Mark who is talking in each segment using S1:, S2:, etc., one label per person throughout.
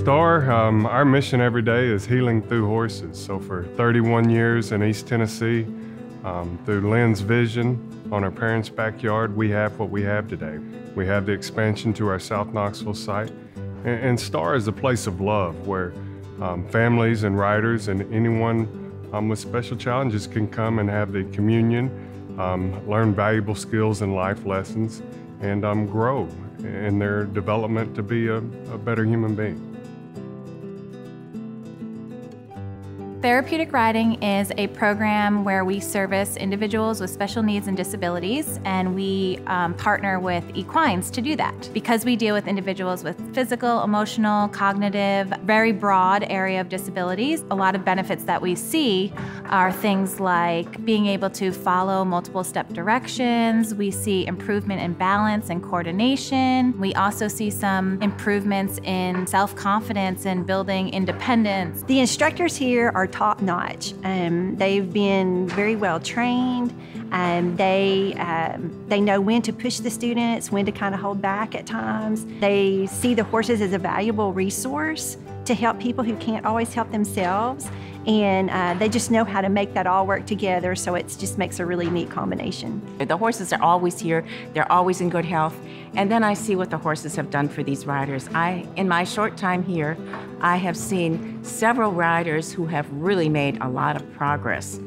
S1: STAR, our mission every day is healing through horses. So for 31 years in East Tennessee, through LYNN's vision on our parents' backyard, we have what we have today. We have the expansion to our South Knoxville site. And STAR is a place of love where families and riders and anyone with special challenges can come and have the communion, learn valuable skills and life lessons, and grow in their development to be a better human being.
S2: Therapeutic Riding is a program where we service individuals with special needs and disabilities, and we partner with equines to do that. Because we deal with individuals with physical, emotional, cognitive, very broad area of disabilities, a lot of benefits that we see are things like being able to follow multiple step directions. We see improvement in balance and coordination. We also see some improvements in self-confidence and building independence.
S3: The instructors here are top-notch. They've been very well trained. They know when to push the students, when to kind of hold back at times. They see the horses as a valuable resource to help people who can't always help themselves. And they just know how to make that all work together, so it just makes a really neat combination.
S4: The horses are always here, they're always in good health, and then I see what the horses have done for these riders. In my short time here, I have seen several riders who have really made a lot of progress.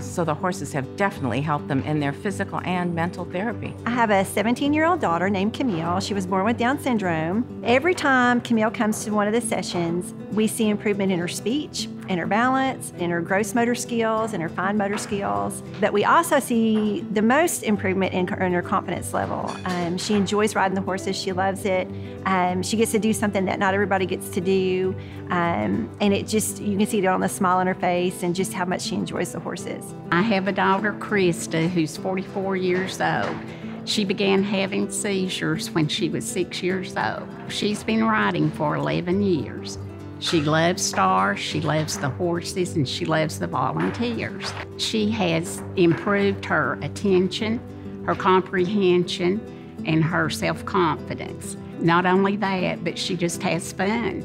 S4: So the horses have definitely helped them in their physical and mental therapy.
S3: I have a 17-year-old daughter named Camille. She was born with Down syndrome. Every time Camille comes to one of the sessions, we see improvement in her speech, in her balance, in her gross motor skills, in her fine motor skills. But we also see the most improvement in her confidence level. She enjoys riding the horses. She loves it. She gets to do something that not everybody gets to do. And it just, you can see it on the smile on her face and just how much she enjoys the horses.
S5: I have a daughter, Krista, who's 44 years old. She began having seizures when she was 6 years old. She's been riding for 11 years. She loves STAR, she loves the horses, and she loves the volunteers. She has improved her attention, her comprehension, and her self-confidence. Not only that, but she just has fun.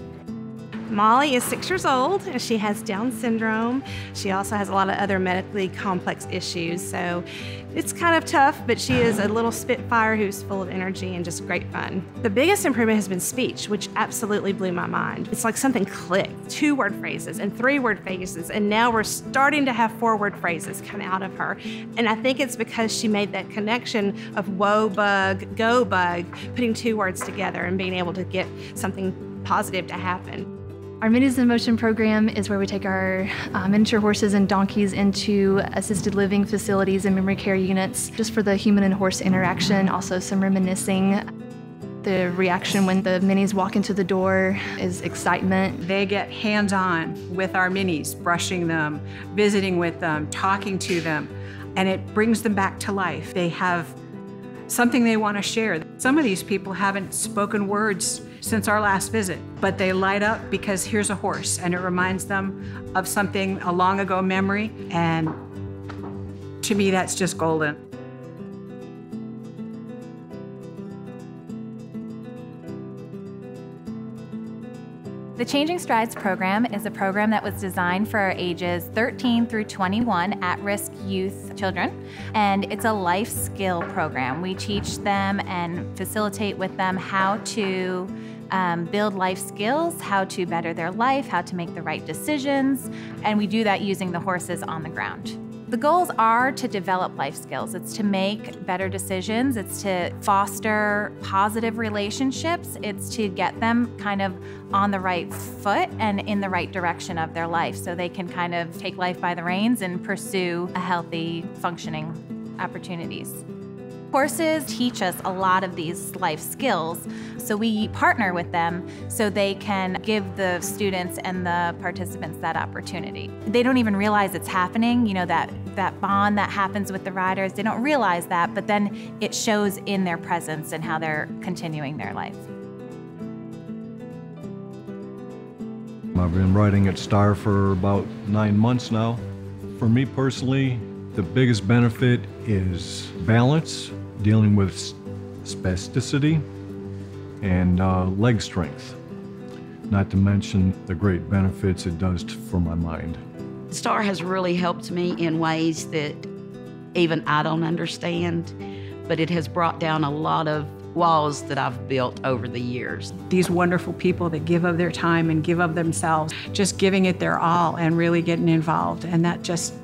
S6: Molly is 6 years old and she has Down syndrome. She also has a lot of other medically complex issues, so it's kind of tough, but she is a little spitfire who's full of energy and just great fun. The biggest improvement has been speech, which absolutely blew my mind. It's like something clicked, 2-word phrases and 3-word phrases, and now we're starting to have 4-word phrases come out of her. And I think it's because she made that connection of whoa bug, go bug, putting 2 words together and being able to get something positive to happen.
S7: Our Minis in Motion program is where we take our miniature horses and donkeys into assisted living facilities and memory care units, just for the human and horse interaction, also some reminiscing. The reaction when the minis walk into the door is excitement.
S8: They get hands-on with our minis, brushing them, visiting with them, talking to them, and it brings them back to life. They have something they want to share. Some of these people haven't spoken words since our last visit, but they light up because here's a horse, and it reminds them of something, a long ago memory, and to me that's just golden.
S2: The Changing Strides program is a program that was designed for ages 13 through 21 at-risk youth children, and it's a life skill program. We teach them and facilitate with them how to build life skills, how to better their life, how to make the right decisions, and we do that using the horses on the ground. The goals are to develop life skills. It's to make better decisions. It's to foster positive relationships. It's to get them kind of on the right foot and in the right direction of their life so they can kind of take life by the reins and pursue a healthy, functioning opportunities. Horses teach us a lot of these life skills, so we partner with them so they can give the students and the participants that opportunity. They don't even realize it's happening, you know, that bond that happens with the riders. They don't realize that, but then it shows in their presence and how they're continuing their life.
S9: I've been riding at STAR for about 9 months now. For me personally, the biggest benefit is balance, dealing with spasticity, and leg strength. not to mention the great benefits it does for my mind.
S10: STAR has really helped me in ways that even I don't understand, but it has brought down a lot of walls that I've built over the years.
S8: These wonderful people that give of their time and give of themselves, just giving it their all and really getting involved, and that just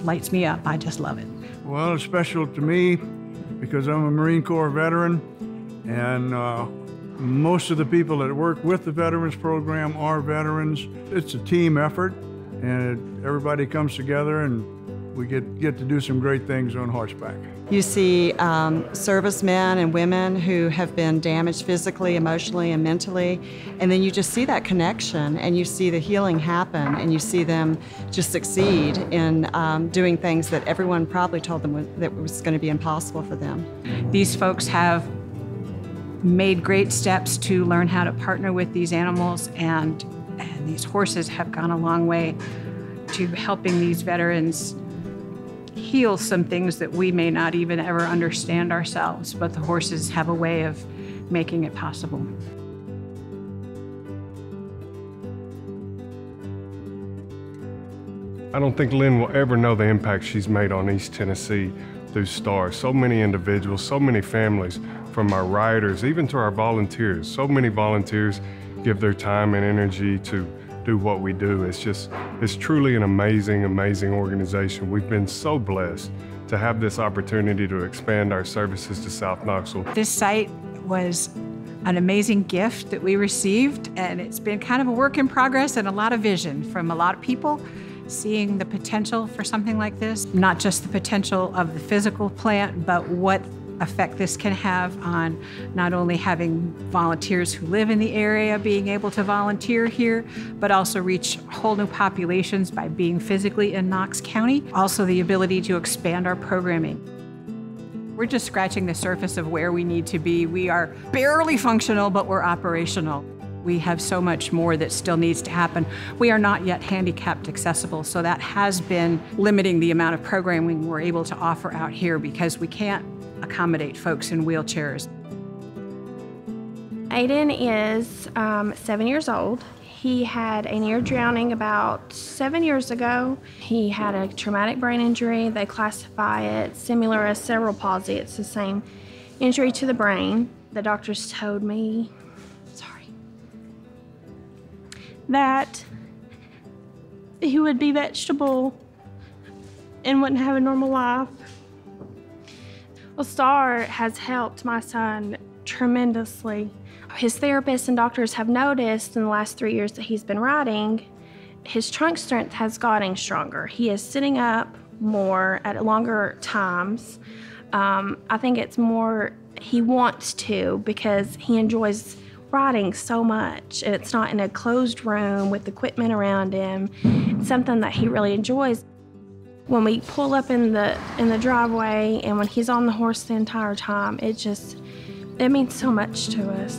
S8: lights me up. I just love it.
S11: Well, it's special to me because I'm a Marine Corps veteran, and most of the people that work with the Veterans Program are veterans. It's a team effort, and everybody comes together, and we get to do some great things on horseback.
S12: You see servicemen and women who have been damaged physically, emotionally, and mentally, and then you just see that connection, and you see the healing happen, and you see them just succeed in doing things that everyone probably told them that was going to be impossible for them.
S8: These folks have made great steps to learn how to partner with these animals, and these horses have gone a long way to helping these veterans heal some things that we may not even ever understand ourselves, but the horses have a way of making it possible.
S1: I don't think Lynn will ever know the impact she's made on East Tennessee through STAR. So many individuals, so many families, from our riders, even to our volunteers. So many volunteers give their time and energy to do what we do. It's truly an amazing, amazing organization. We've been so blessed to have this opportunity to expand our services to South Knoxville.
S8: This site was an amazing gift that we received, and it's been kind of a work in progress and a lot of vision from a lot of people seeing the potential for something like this. Not just the potential of the physical plant, but what effect this can have on not only having volunteers who live in the area being able to volunteer here, but also reach whole new populations by being physically in Knox County. Also the ability to expand our programming. We're just scratching the surface of where we need to be. We are barely functional, but we're operational. We have so much more that still needs to happen. We are not yet handicapped accessible, so that has been limiting the amount of programming we're able to offer out here because we can't accommodate folks in wheelchairs.
S13: Aiden is 7 years old. He had a near drowning about 7 years ago. He had a traumatic brain injury. They classify it similar as cerebral palsy. It's the same injury to the brain. The doctors told me, that he would be vegetable and wouldn't have a normal life. Well, STAR has helped my son tremendously. His therapists and doctors have noticed in the last 3 years that he's been riding, his trunk strength has gotten stronger. He is sitting up more at longer times. I think it's more he wants to because he enjoys riding so much. It's not in a closed room with equipment around him. It's something that he really enjoys. When we pull up in the driveway and when he's on the horse the entire time, it means so much to us.